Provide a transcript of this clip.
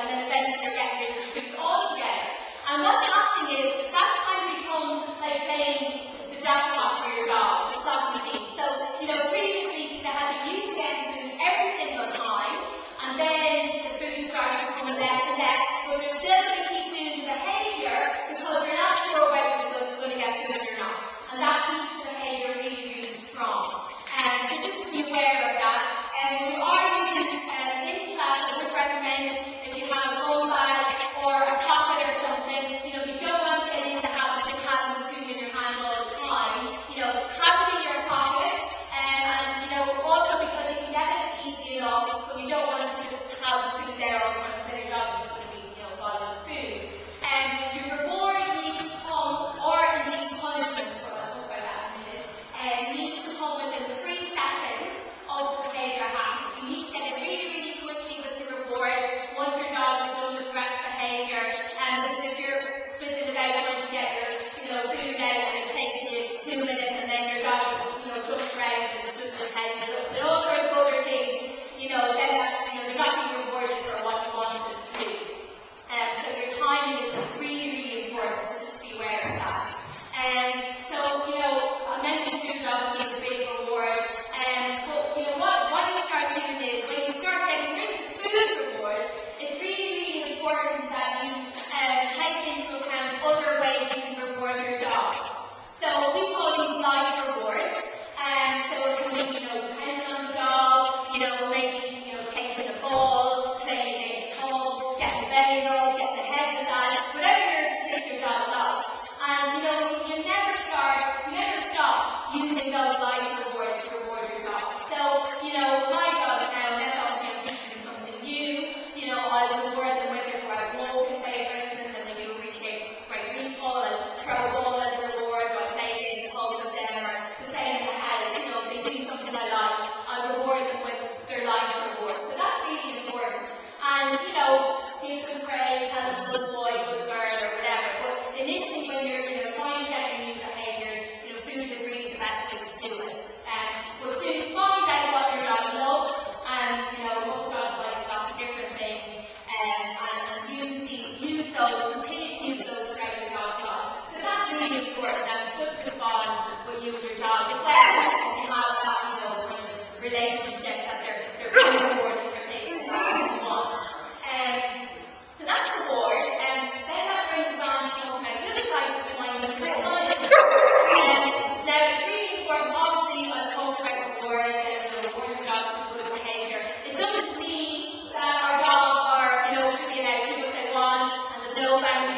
and then eventually they're getting rid of the food altogether. And what's happening is that kind of becomes like playing the jackpot for your dog, the slot machine. So, previously they had been used to getting food every single time, and then the food started becoming less and less, but they're still going to keep doing the behaviour because they're not sure whether they're going to get food or not. And that keeps the behaviour really, really strong. So just be aware of that. When you are using in class, I would recommend if you have a phone bag or a pocket or something, you don't want to get into the habit of having the food in your hand all the time. Have it in your pocket, and also because you can get it easy enough, but you don't want to have the food there all the time because your dog is going to be, following the food. Your reward needs to come, or indeed punishment, but I'll talk about that in a minute, needs to come within 3 seconds of the behaviour happening. You need to get it really, really quickly with the reward once your dog has done the correct behaviour. Because if you're fizzing about trying to get your food out and it takes you 2 minutes and then your dog jumps around and does his head and all sorts of other things, then that's, you're not being rewarded for what you wanted to do. So your timing is really, really important, so just be aware of that. I mentioned food obviously is a big reward, but what you start doing is, when you start getting rid of the food reward, it's really, really important that you take into account other ways you can reward your dog. So we call these life rewards, so it can be, depending on the dog, maybe, taking a ball, playing in a tub, getting a belly rub, getting a head massage, whatever your particular dog loves. And, you never stop using those life rewards to reward your dog. So, my dog now, unless obviously I'm teaching them something new, I'll reward them with it where I walk if they, for instance, and they do a really great recall, I'll throw a ball as a reward, or I'll play in the tub with them, or the same in the house, if they do something I like, I'll reward them with their life reward. So that's really important. And, give them praise, tell them good boy, good girl, or whatever. But initially when you're, trying to get a new behaviour, food is really the best way to do it. But to find out what your dog loves, and, most dogs like lots of different things, and use those, continue to use those throughout your dog's life. So that's really important, and it's good to bond with you and your dog as well, if you have that, kind of relationship that they're being rewarded for things that you want. So that's reward, and then that brings us on to talk about the other side of the coin, which is punishment. Now, it's really important, obviously, I talked about reward, and rewarding your dog for good behaviour. It doesn't mean that our dogs are, should be allowed to do what they want, and there's no boundaries